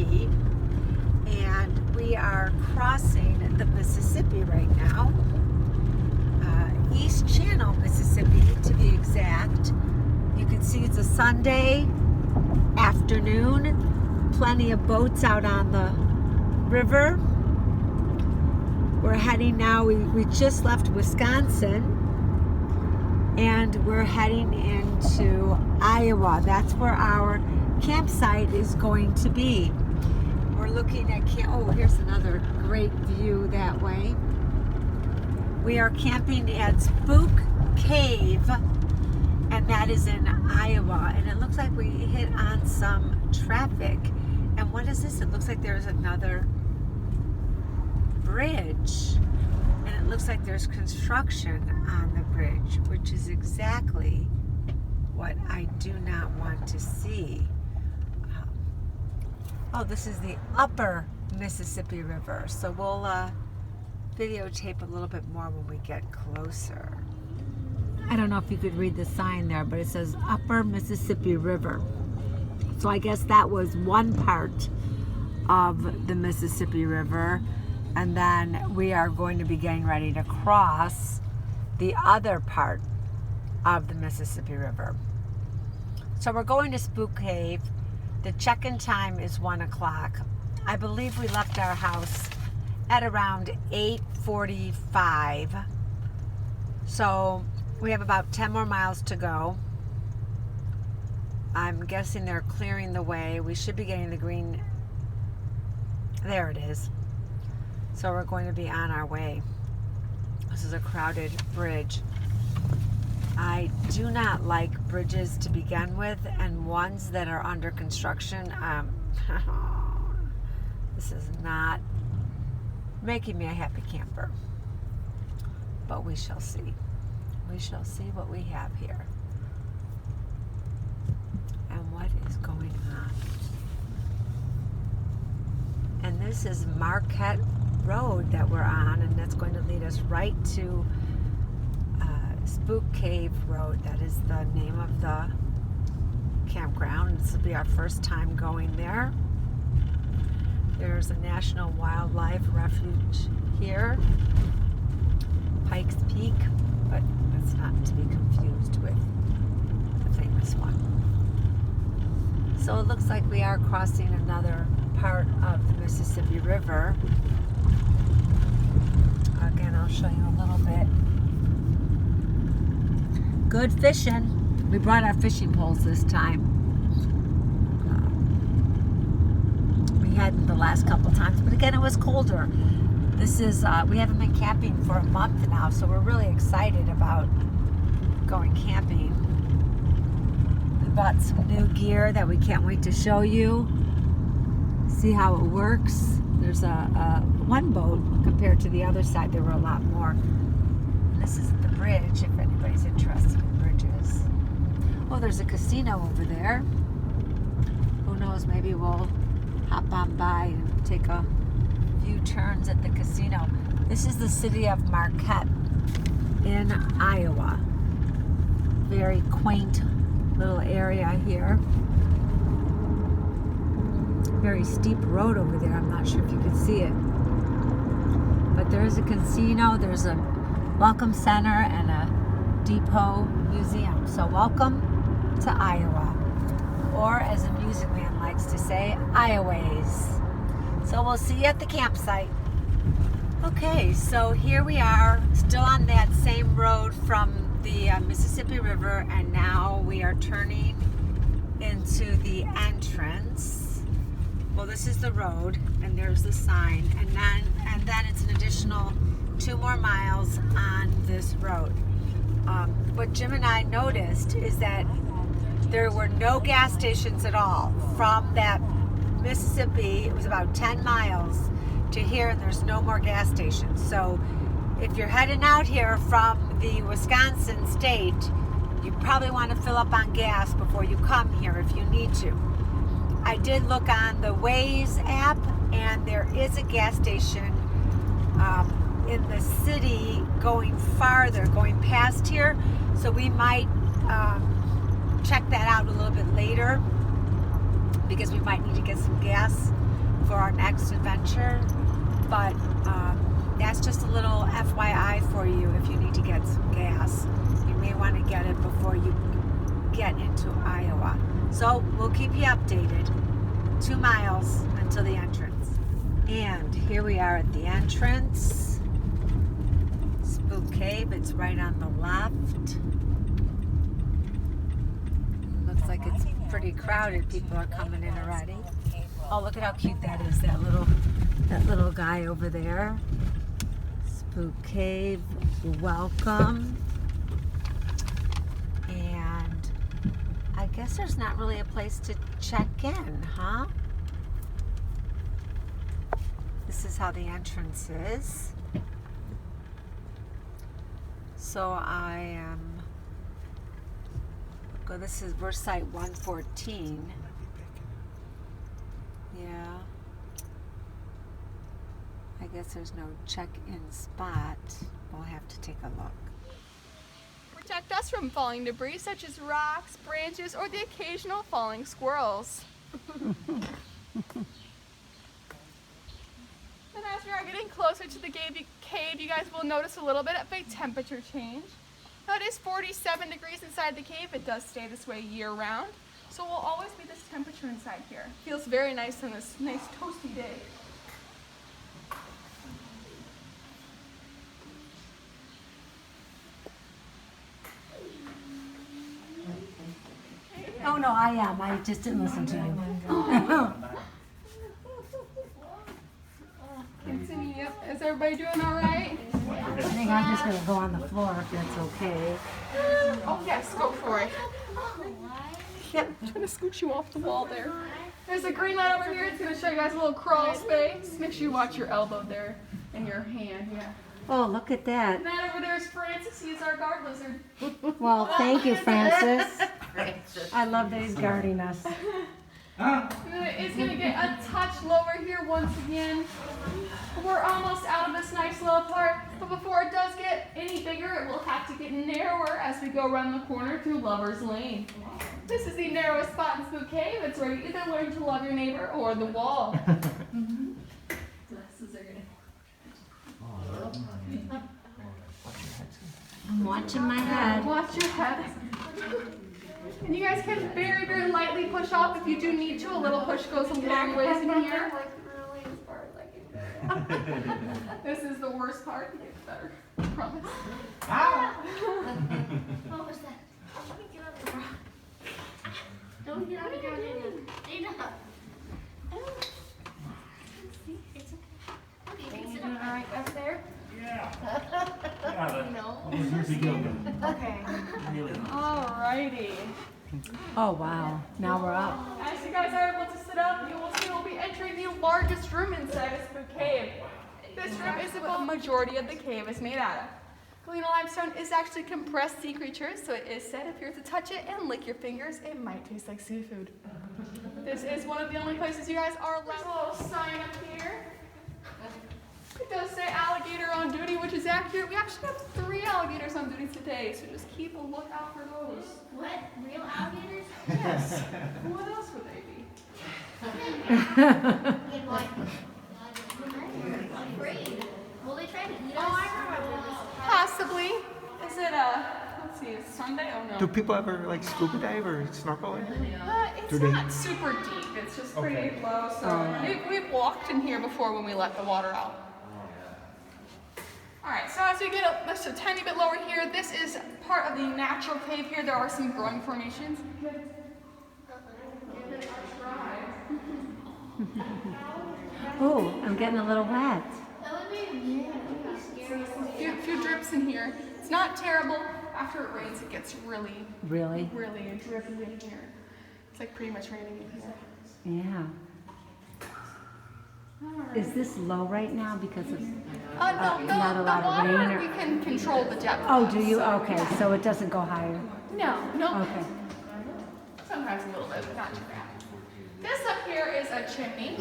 3, and we are crossing the Mississippi right now. East Channel, Mississippi, to be exact. You can see it's a Sunday afternoon. Plenty of boats out on the river. We're heading now, we just left Wisconsin, and we're heading into Iowa. That's where our campsite is going to be. We're looking at here's another great view that way. We are camping at Spook Cave, and that is in Iowa. And it looks like we hit on some traffic. And what is this? It looks like there's another bridge. And it looks like there's construction on the bridge, which is exactly what I do not want to see. This is the upper Mississippi River. So we'll videotape a little bit more when we get closer. I don't know if you could read the sign there, but it says Upper Mississippi River. So I guess that was one part of the Mississippi River, and then we are going to be getting ready to cross the other part of the Mississippi River. So we're going to Spook Cave. The check-in time is 1 o'clock. I believe we left our house at around 8:45. So we have about 10 more miles to go. I'm guessing they're clearing the way. We should be getting the green. There it is. So we're going to be on our way. This is a crowded bridge. I do not like bridges to begin with, and ones that are under construction. This is not making me a happy camper. But we shall see. We shall see what we have here and what is going on. And this is Marquette Road that we're on, and that's going to lead us right to Spook Cave Road. That is the name of the campground. This will be our first time going there. There's a National Wildlife Refuge here, Pikes Peak, but that's not to be confused with the famous one. So it looks like we are crossing another part of the Mississippi River. Again, I'll show you a little bit. Good fishing. We brought our fishing poles this time. We hadn't the last couple times, but again, it was colder. This is, we haven't been camping for a month now, so we're really excited about going camping. We bought some new gear that we can't wait to show you. See how it works. There's one boat compared to the other side. There were a lot more. And this is the bridge, if anybody's interested in bridges. Oh, there's a casino over there. Who knows, maybe we'll hop on by and take a few turns at the casino. This is the city of Marquette in Iowa. Very quaint little area here. Very steep road over there. I'm not sure if you can see it. But there is a casino, there's a welcome center, and a depot museum. So welcome to Iowa. Or as a music man likes to say, Ioways. So we'll see you at the campsite. Okay, so here we are, still on that same road from the Mississippi River, and now we are turning into the entrance. Well, this is the road, and there's the sign, and then it's an additional 2 more miles on this road. What Jim and I noticed is that there were no gas stations at all from that Mississippi. It was about 10 miles to here, and there's no more gas stations. So if you're heading out here from the Wisconsin state, you probably want to fill up on gas before you come here if you need to. I did look on the Waze app, and there is a gas station in the city going farther, going past here. So we might check that out a little bit later, because we might need to get some gas for our next adventure. But that's just a little FYI for you if you need to get some gas. You may want to get it before you get into Iowa. So we'll keep you updated. 2 miles until the entrance. And here we are at the entrance. Spook Cave, it's right on the left. Looks like it's pretty crowded. People are coming in already. Oh, look at how cute that is, that little guy over there. Spook Cave, welcome. And I guess there's not really a place to check in, huh? This is how the entrance is. So we're site 114. Yeah. I guess there's no check-in spot. We'll have to take a look. Protect us from falling debris such as rocks, branches, or the occasional falling squirrels. And as we are getting closer to the cave, you guys will notice a little bit of a temperature change. Now it is 47 degrees inside the cave. It does stay this way year round. So we'll always be this temperature inside here. Feels very nice on this nice toasty day. Oh no, I am. I just didn't listen to you. Yep. Is everybody doing all right? I think I'm just going to go on the floor if that's okay. Oh yes, go for it. Yep. I'm trying to scooch you off the wall there. There's a green light over here. It's going to show you guys a little crawl space. Make sure you watch your elbow there and your hand. Yeah. Oh, look at that. And that over there is Francis. He is our guard lizard. Well, thank you, Francis. I love that he's guarding us. It's going to get a touch lower here once again. We're almost out of this nice little part, but before it does get any bigger, it will have to get narrower as we go around the corner through Lover's Lane. This is the narrowest spot in Spook Cave. It's where you either learn to love your neighbor or the wall. Glasses are good. I'm watching my head. Watch your head. And you guys can very, very lightly push off if you do need to. A little push goes a long ways in here. This is the worst part. It gets better. I promise. What was that? Let me get on the ground. Don't get on the ground enough. It's okay. Okay, you can sit up right up there. Yeah. No. Okay. Alrighty. Oh, wow. Now we're up. As you guys are able to sit up, you will see we'll be entering the largest room inside of Spook Cave. This room is what the majority of the cave is made out of. Galena limestone is actually compressed sea creatures, so it is said if you were to touch it and lick your fingers, it might taste like seafood. This is one of the only places you guys are allowed. There's a little sign up here. It does say alligator on duty, which is accurate. We actually have 3 alligators on duty today, so just keep a lookout for those. What? Real alligators? Yes. What else would they be? I'm afraid. Will they try to eat us? Oh, I remember this. Possibly. Is it let's see, it's Sunday? Oh no. Do people ever like scuba dive or snorkel in here? It's not super deep. It's just pretty low. So we've walked in here before when we let the water out. Alright, so as we get just a tiny bit lower here, this is part of the natural cave here. There are some growing formations. Oh, I'm getting a little wet. That would be scary. A few drips in here. It's not terrible. After it rains, it gets really Really? drippy in here. It's like pretty much raining in here. Yeah. Is this low right now because of No, not a the lot of water, rain? we can control the depth. Oh, of, do you? so- Okay, so it doesn't go higher. No. Okay. Sometimes a little bit, but not too bad. This up here is a chimney.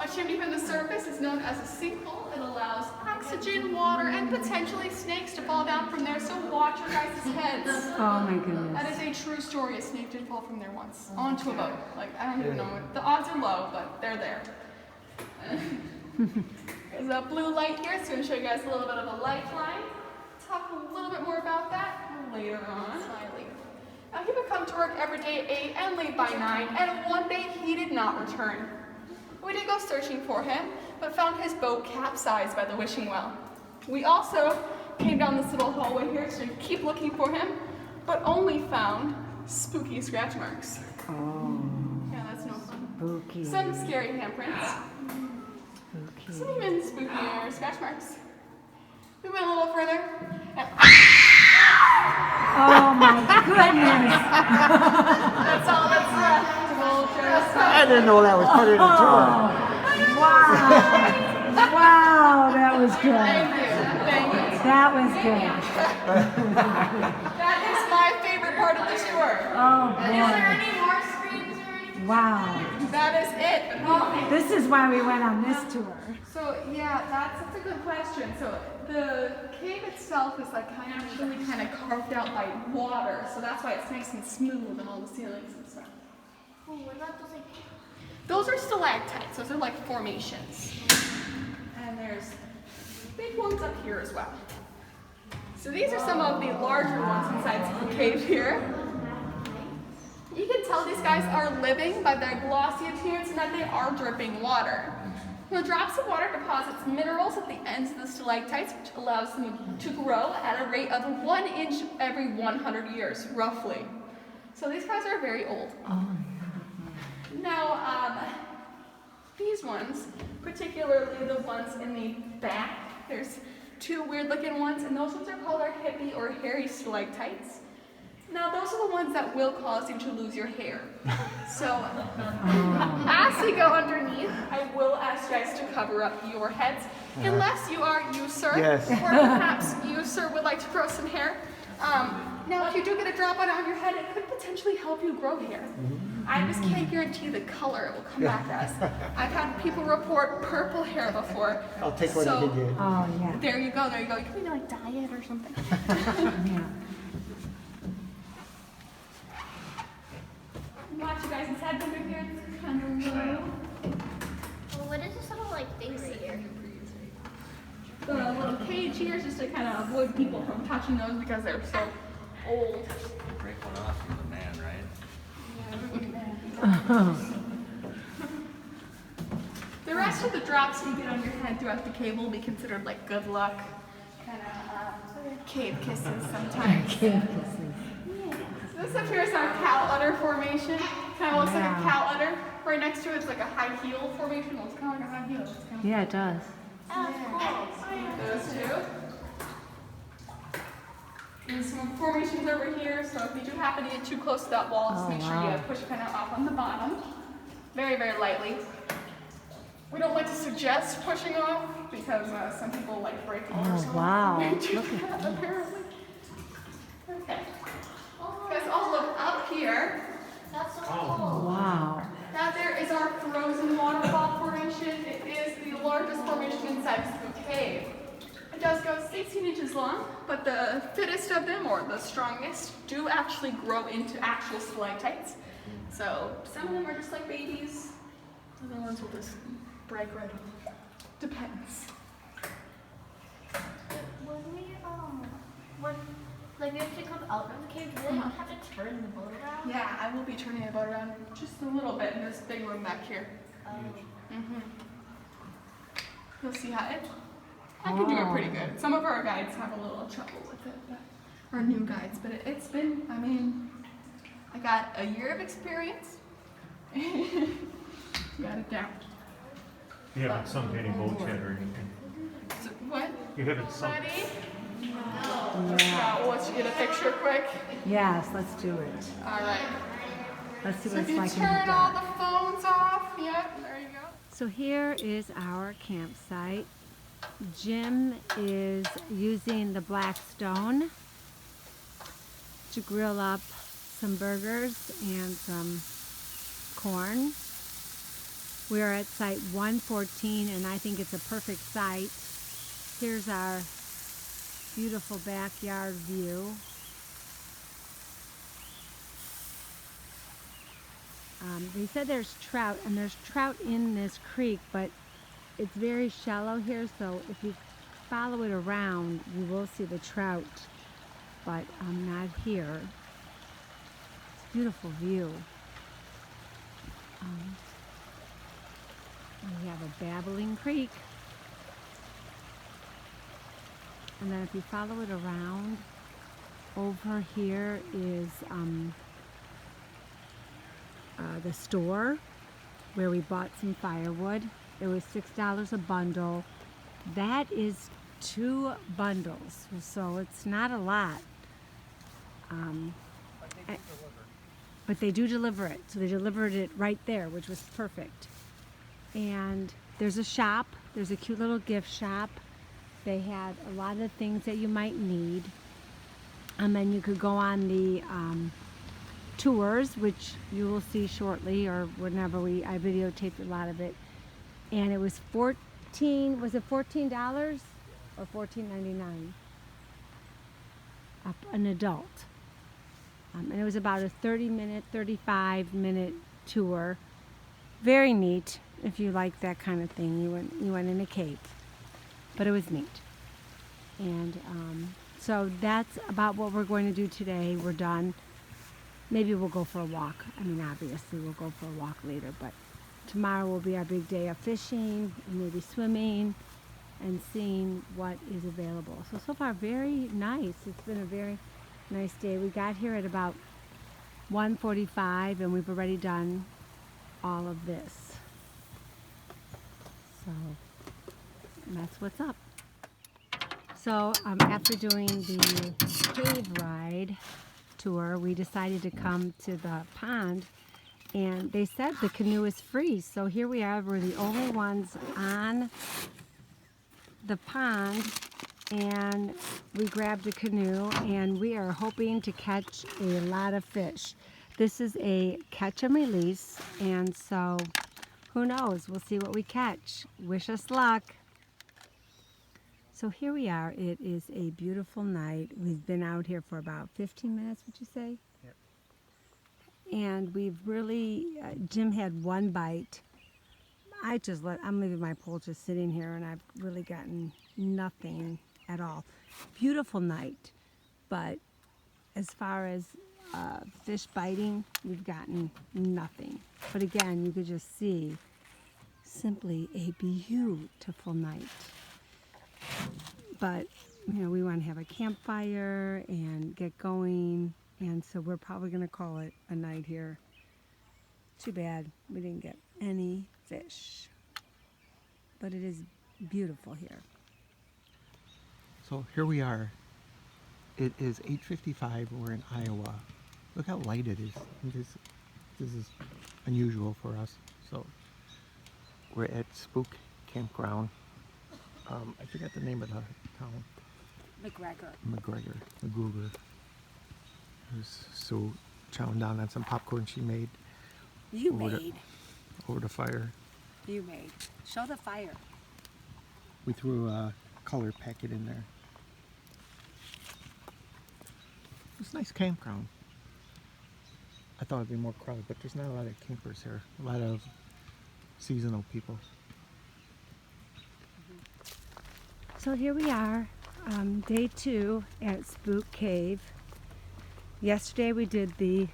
A chimney from the surface is known as a sinkhole. It allows oxygen, water, and potentially snakes to fall down from there, so watch your guys' heads. Oh my That goodness. is a true story. A snake did fall from there once onto a boat. Like, I don't even know. The odds are low, but they're there. There's a blue light here, so I'm going to show you guys a little bit of a lifeline. Talk a little bit more about that later on. Now, he would come to work every day at 8 and leave by 9, and one day he did not return. We did go searching for him, but found his boat capsized by the wishing well. We also came down this little hallway here to keep looking for him, but only found spooky scratch marks. Oh, Yeah, that's no fun. spooky. Some scary handprints. Spooky. Some even spookier scratch marks. We went a little further, and Oh my goodness. that's all that's left. We'll just, I didn't know that was part of the tour. Wow. Wow, that was good. thank you. Thank you. That was good. That is my favorite part of the tour. Oh Is there boy. any more screens or anything? Wow. That is it. This is why we went on this tour. So yeah, that's a good question. So the cave itself is like kind of carved out by water, so that's why it's nice and smooth and all the ceilings and stuff. Oh, what about those like? Those are stalactites. Those are like formations. And there's big ones up here as well. So these are some of the larger ones inside the cave here. You can tell these guys are living by their glossy appearance and that they are dripping water. The drops of water deposits minerals at the ends of the stalactites, which allows them to grow at a rate of 1 inch every 100 years, roughly. So these guys are very old. Now, these ones, particularly the ones in the back, there's 2 weird looking ones, and those ones are called our hippie or hairy stalactites. Now, those are the ones that will cause you to lose your hair. So, as we go underneath, I will ask you guys to cover up your heads, unless you are you, sir, Yes. or perhaps you, sir, would like to grow some hair. Now, if you do get a drop on your head, it could potentially help you grow hair. I just can't guarantee the color it will come back as. I've had people report purple hair before. I'll take what I can get. Oh yeah. There you go, there you go. You can maybe like dye it or something. Yeah. Watch you guys inside under here. It's kind of low. Well, what is this little like things here? The little cage here is just to kind of avoid people from touching those because they're so old. Break one off, you're the man, right? The rest of the drops you get on your head throughout the cave will be considered like good luck, kind of cave kisses sometimes. So this up here is our cow udder formation. Kind of looks like a cow udder. Right next to it is like a high heel formation. Well, it's kind of like a high heel. It's kind of Yeah, it does. those two. And some formations over here, so if you do happen to get too close to that wall, just make sure you push kind of off on the bottom. Very, very lightly. We don't like to suggest pushing off because some people like break walls. Oh wow. Apparently. Okay. Guys, all look up here. That's so cool. Wow. That there is our frozen waterfall formation. It is the largest formation inside Spook Cave. It does go 16 inches long, but the fittest of them, or the strongest, do actually grow into actual stalactites. So some of them are just like babies, other ones will just break right off. Depends. When we when like we actually come out of the cave, do we have to turn the boat around? Yeah, I will be turning the boat around just a little bit in this big room back here. You'll see how I can do it pretty good. Some of our guides have a little trouble with it, but our new guides, but it's been, I mean, I got a year of experience. Got it down. You haven't sunk any boats yet or anything. So, what? You haven't sunk. Ready? No. Let's get a picture quick. Yes, let's do it. All right. Let's see So what if it's you like in the turn all dark. the phones off, yep, there you go. So here is our campsite. Jim is using the black stone to grill up some burgers and some corn. We are at site 114 and I think it's a perfect site. Here's our beautiful backyard view. They said there's trout, and there's trout in this creek, but it's very shallow here, so if you follow it around, you will see the trout, but not here. It's a beautiful view. We have a babbling creek. And then if you follow it around, over here is the store where we bought some firewood. It was $6 a bundle. That is 2 bundles, so it's not a lot. But they do deliver it. So they delivered it right there, which was perfect. And there's a shop. There's a cute little gift shop. They had a lot of things that you might need. And then you could go on the tours, which you will see shortly, or whenever I videotaped a lot of it. And it was was it $14 or $14.99? An adult. And it was about a 35-minute tour. Very neat. If you like that kind of thing, you went in a cave. But it was neat. And so that's about what we're going to do today. We're done. Maybe we'll go for a walk. I mean, obviously we'll go for a walk later, but tomorrow will be our big day of fishing and maybe swimming and seeing what is available. So far, very nice. It's been a very nice day. We got here at about 1:45 and we've already done all of this. So that's what's up. So after doing the cave ride tour, we decided to come to the pond, and they said the canoe is free. So here we are. We're the only ones on the pond, and we grabbed a canoe, and we are hoping to catch a lot of fish. This is a catch and release, and so who knows? We'll see what we catch. Wish us luck. So here we are. It is a beautiful night. We've been out here for about 15 minutes, would you say? Yep. And we've really, Jim had one bite. I'm leaving my pole just sitting here, and I've really gotten nothing at all. Beautiful night, but as far as fish biting, we've gotten nothing. But again, you could just see simply a beautiful night. But we want to have a campfire and get going, and so we're probably going to call it a night here. Too bad we didn't get any fish, but it is beautiful here. So here we are. It is 8:55. We're in Iowa. Look how light it is. This is unusual for us. So we're at Spook Campground. I forgot the name of the town. McGregor. There's Sue chowing down on some popcorn she made. Over the fire. You made. Show the fire. We threw a color packet in there. It's a nice campground. I thought it'd be more crowded, but there's not a lot of campers here. A lot of seasonal people. So here we are, day 2 at Spook Cave. Yesterday we did the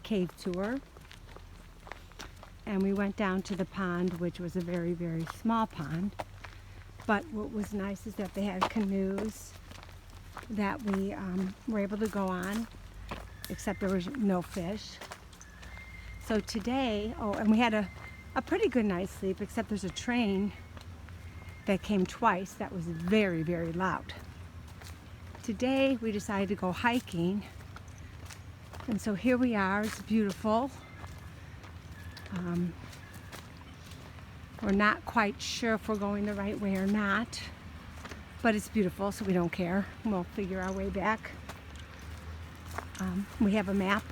cave tour, and we went down to the pond, which was a very, very small pond. But what was nice is that they had canoes that we were able to go on, except there was no fish. So today, and we had a pretty good night's sleep, except there's a train that came twice that was very, very loud. Today we decided to go hiking, and so here we are. It's beautiful. We're not quite sure if we're going the right way or not, but it's beautiful, so we don't care. We'll figure our way back. We have a map.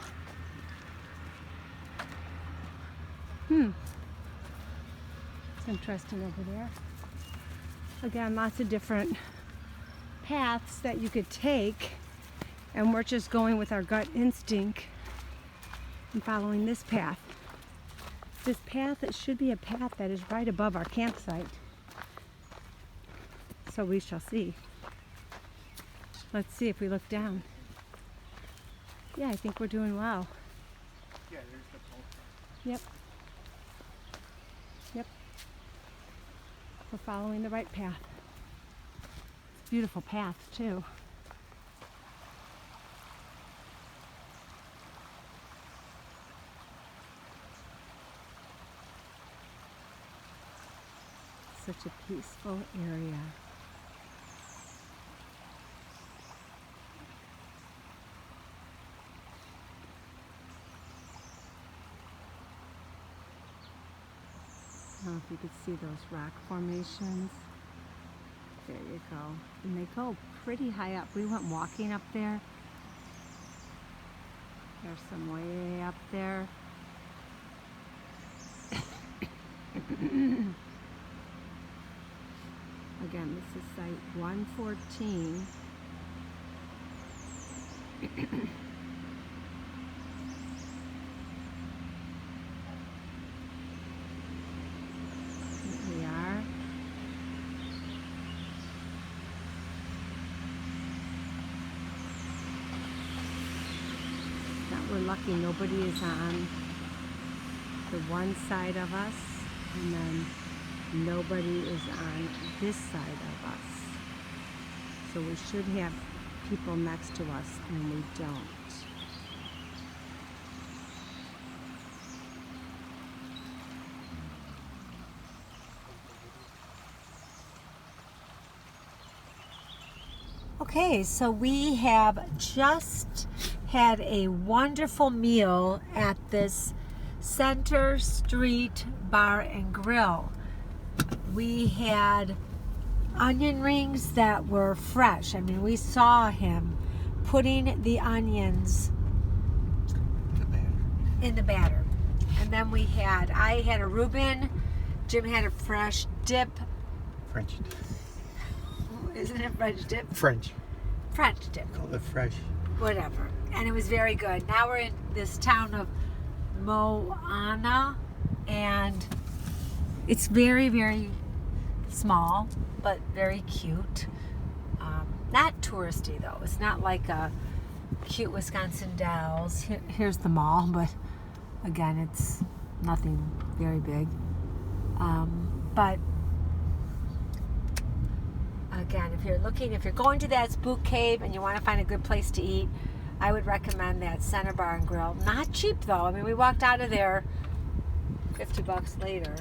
It's interesting over there. Again, lots of different paths that you could take, and we're just going with our gut instinct and following this path. this path, it should be a path that is right above our campsite. So we shall see. Let's see if we look down. Yeah, I think we're doing well. Yeah, there's the pole. Yep. Yep. We're following the right path. It's a beautiful path too. Such a peaceful area. I don't know if you could see those rock formations. There you go. And they go pretty high up. We went walking up there. There's some way up there. Again, this is site 114. Here we are. Now we're lucky nobody is on the one side of us, and then nobody is on this side of us. So we should have people next to us, and we don't. Okay, so we have just had a wonderful meal at this Center Street Bar and Grill. We had onion rings that were fresh. I mean, we saw him putting the onions in the batter. And then I had a Reuben, Jim had a fresh dip. French. Isn't it French dip? French. French dip. Call it fresh. Whatever. And it was very good. Now we're in this town of Moana, and it's very, very small, but very cute. Not touristy though. It's not like a cute Wisconsin Dells. Here's the mall, but again, it's nothing very big. But again, if you're going to that Spook Cave and you want to find a good place to eat, I would recommend that Center Bar and Grill. Not cheap though. I mean, we walked out of there $50 later,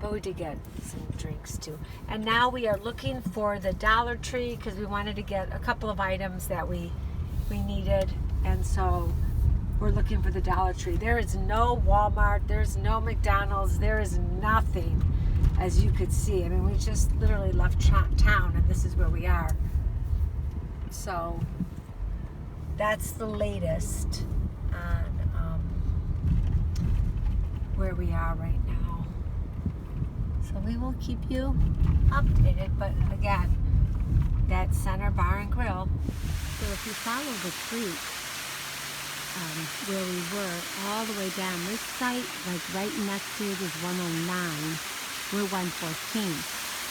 but we did get some drinks too. And now we are looking for the Dollar Tree because we wanted to get a couple of items that we needed, and so we're looking for the Dollar Tree. There is no Walmart, there's no McDonald's, there is nothing, as you could see. I mean, we just literally left town and this is where we are. So that's the latest on where we are right now. So we will keep you updated, but again, that Center Bar and Grill. So if you follow the creek where we were all the way down, this site, like right next to it is 109, we're 114.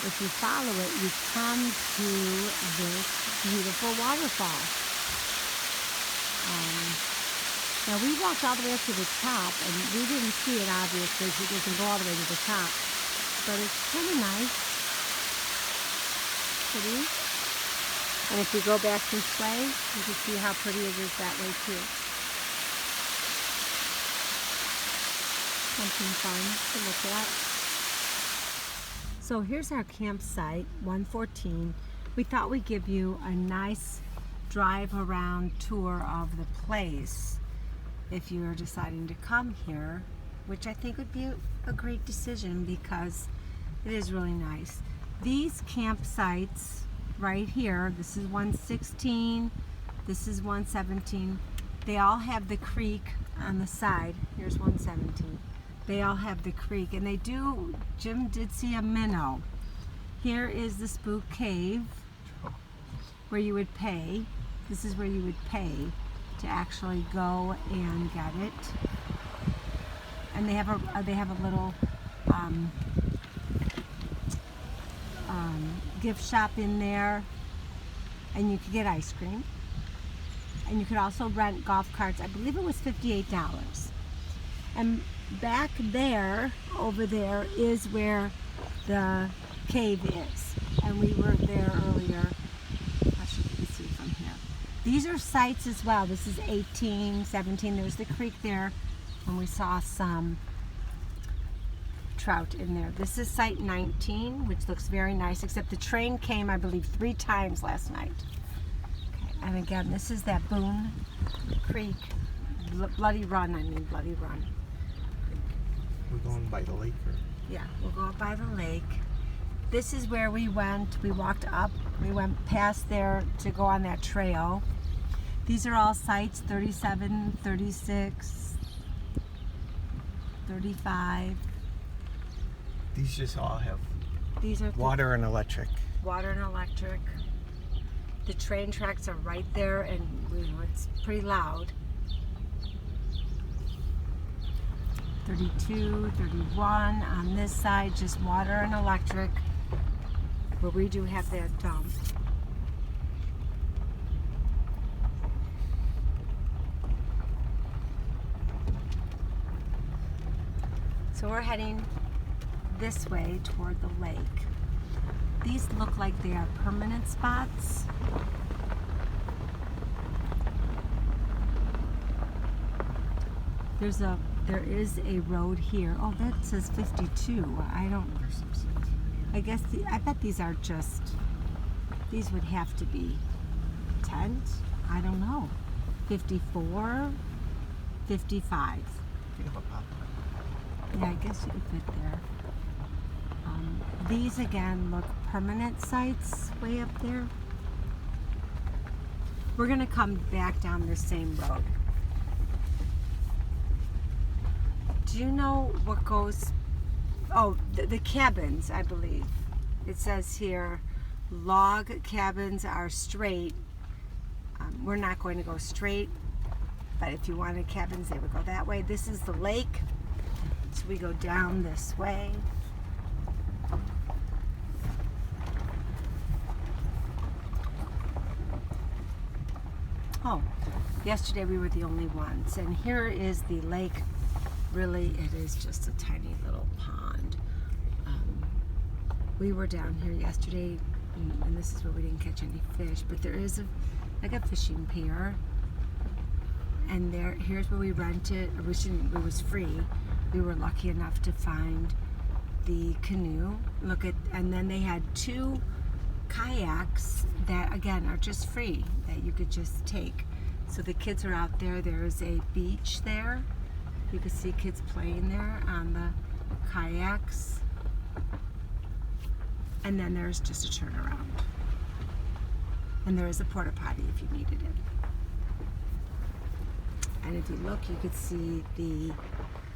If you follow it, you come to this beautiful waterfall. Now we walked all the way up to the top, and we didn't see it obviously because it doesn't go all the way to the top. But it's kind of nice. Pretty. And if you go back this way, you can see how pretty it is that way too. Something fun to look at. So here's our campsite, 114. We thought we'd give you a nice drive around tour of the place if you're deciding to come here, which I think would be a great decision because it is really nice. These campsites right here, this is 116, this is 117, they all have the creek on the side. Here's 117. They all have the creek, and they do, Jim did see a minnow. Here is the Spook Cave where you would pay. This is where you would pay to actually go and get it. and they have a little gift shop in there, and you could get ice cream, and you could also rent golf carts. I believe it was $58. And back there, over there, is where the cave is, and we were there earlier. Actually, you can see from here. These are sites as well. This is 18, 17. There's the creek there, and we saw some trout in there. This is site 19, which looks very nice, except the train came, I believe, 3 times last night. Okay, and again, this is that Boone Creek, Bloody Run, Bloody Run. We're going by the lake, or? Yeah, we'll go up by the lake. This is where we went. We walked up. We went past there to go on that trail. These are all sites, 37, 36, 35. These just all have These are water and electric. water and electric. The train tracks are right there, and it's pretty loud. 32, 31 on this side, just water and electric, where we do have that dump. So we're heading this way toward the lake. These look like they are permanent spots. There is a road here. Oh, that says 52. I don't. There's some sites. I guess I bet these are just. These would have to be tent. I don't know. 54, 55. You have a pop. Yeah, I guess you could fit there. These again look permanent sites way up there. We're gonna come back down this same road. Do you know what goes? Oh, the cabins, I believe. It says here, log cabins are straight. We're not going to go straight, but if you wanted cabins, they would go that way. This is the lake, so we go down this way. Oh, yesterday we were the only ones, and here is the lake. Really, it is just a tiny little pond. We were down here yesterday, and this is where we didn't catch any fish, but there is like a fishing pier, and here's where we rented. It was free. We were lucky enough to find the canoe. And then they had 2 kayaks that again are just free, that you could just take. So the kids are out there. There's a beach there. You can see kids playing there on the kayaks. And then there's just a turnaround. And there is a porta potty if you needed it. And if you look, you could see the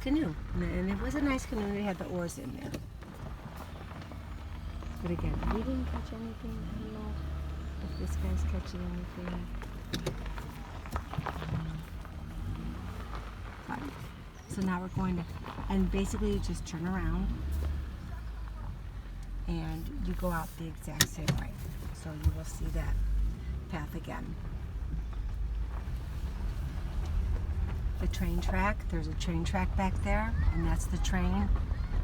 canoe. And it was a nice canoe. It had the oars in there. But again, we didn't catch anything. I don't know if this guy's catching anything. But, so now we're going to, and basically you just turn around and you go out the exact same way. So you will see that path again. The train track, there's a train track back there, and that's the train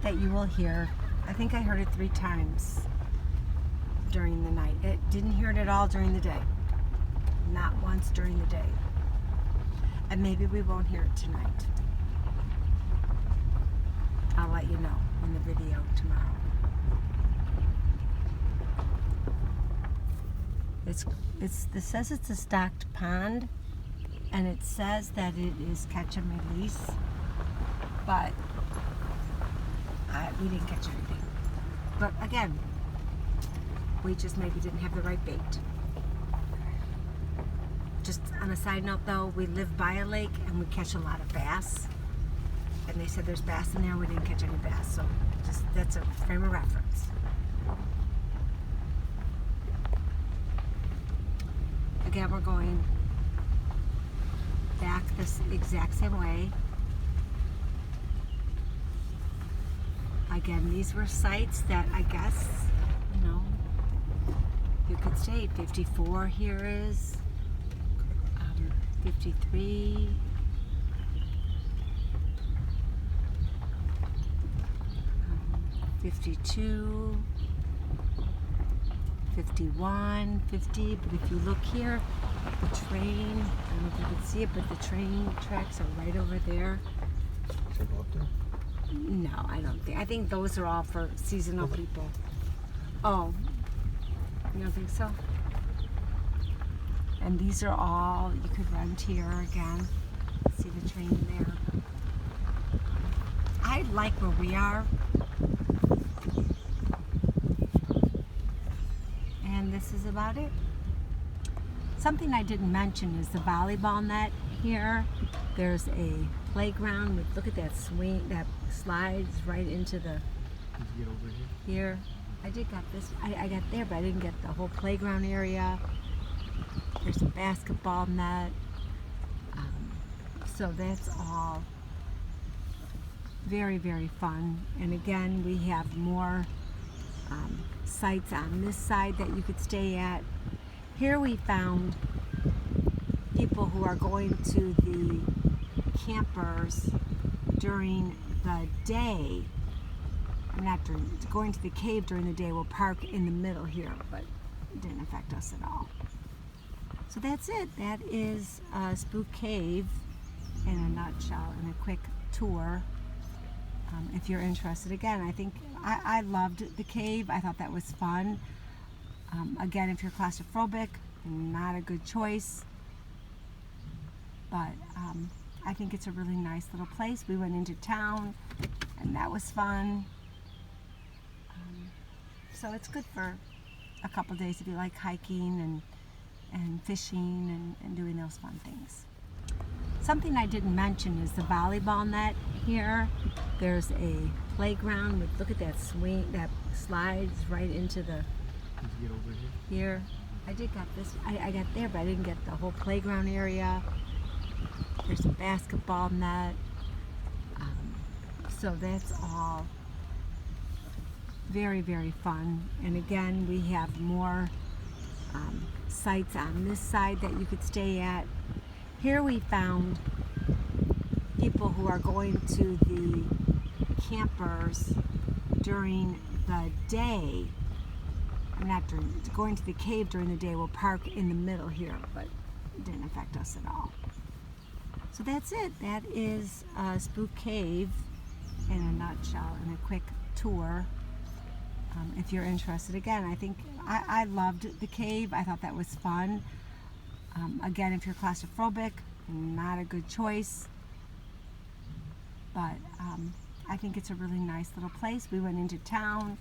that you will hear. I think I heard it 3 times during the night. It didn't hear it at all during the day. Not once during the day. And maybe we won't hear it tonight. I'll let you know in the video tomorrow. It says it's a stocked pond, and it says that it is catch and release, but we didn't catch anything. But again, we just maybe didn't have the right bait. Just on a side note though, we live by a lake and we catch a lot of bass. And they said there's bass in there, we didn't catch any bass. So just that's a frame of reference. Again, we're going back this exact same way. again, these were sites that I guess, you could stay. 54 here is, 53. 52, 51, 50, but if you look here, the train, I don't know if you can see it, but the train tracks are right over there. Should I go up there? No, I don't think. I think those are all for seasonal people. Oh, you don't think so? And these are all, you could rent here again. See the train there. I like where we are. And this is about it. Something I didn't mention is the volleyball net here. There's a playground with, look at that swing, that slides right into the, Did you get over here? here. I did got this, I got there, but I didn't get the whole playground area. There's a basketball net. So that's all very, very fun. And again, we have more sites on this side that you could stay at. Here we found people who are going to the campers during the day. Not during, going to the cave during the day. We'll park in the middle here, but it didn't affect us at all. So that's it. That is Spook Cave in a nutshell, in a quick tour. If you're interested, again, I think I loved the cave. I thought that was fun. Again, if you're claustrophobic, not a good choice. But I think it's a really nice little place. We went into town, and that was fun. So it's good for a couple days if you like hiking and fishing and doing those fun things. Something I didn't mention is the volleyball net here. There's a playground with, look at that swing, that slides right into the, Did you get over here? here. I did got this, I got there, but I didn't get the whole playground area. There's a basketball net. So that's all very, very fun. And again, we have more sites on this side that you could stay at. Here we found people who are going to the campers during the day. Not during, going to the cave during the day. We'll park in the middle here, but it didn't affect us at all. So that's it. That is Spook Cave in a nutshell, in a quick tour. If you're interested, again, I think I loved the cave. I thought that was fun. Again, if you're claustrophobic, not a good choice. But I think it's a really nice little place. We went into town,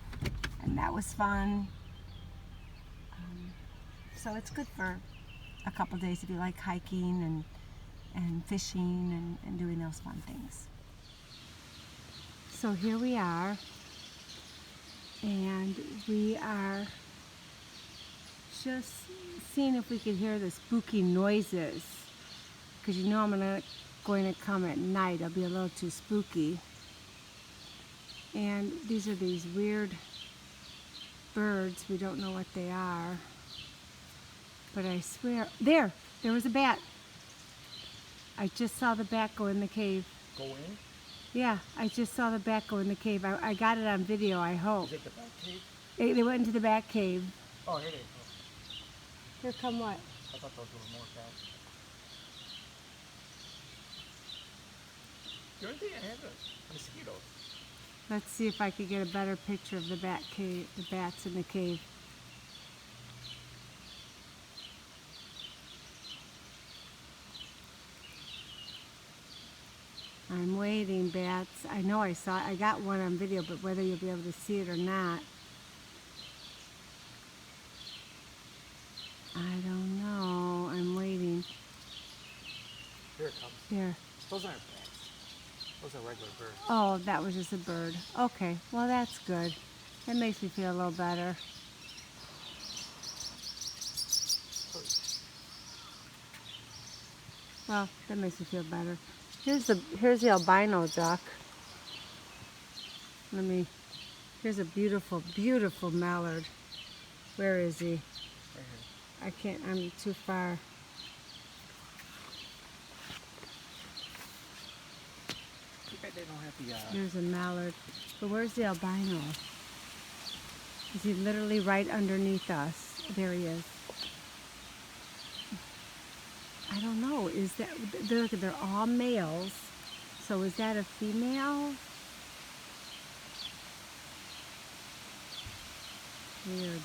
and that was fun. So it's good for a couple days if you like hiking and fishing and doing those fun things. So here we are, and we are just seeing if we could hear the spooky noises, because you know I'm going to come at night. It'll be a little too spooky. And these are these weird birds. We don't know what they are, but I swear, there was a bat. I just saw the bat go in the cave. Go in? Yeah, I just saw the bat go in the cave. I got it on video, I hope. Is it the back cave? They went into the bat cave. Oh, here they go. Here come what? I thought those were more bats. The only thing I have is mosquitoes. Let's see if I could get a better picture of the bat cave, the bats in the cave. I'm waiting, bats. I know I got one on video, but whether you'll be able to see it or not, I don't know. I'm waiting. Here it comes. There. Those aren't bats. Those are regular birds. Oh, that was just a bird. Okay, well that's good. That makes me feel a little better. Well, that makes me feel better. Here's the albino duck. Let me Here's a beautiful, beautiful mallard. Where is he? I can't, I'm too far. Too bad they don't have the, There's a mallard. But where's the albino? Is he literally right underneath us? There he is. I don't know. Is that, they're all males. So is that a female? Weird.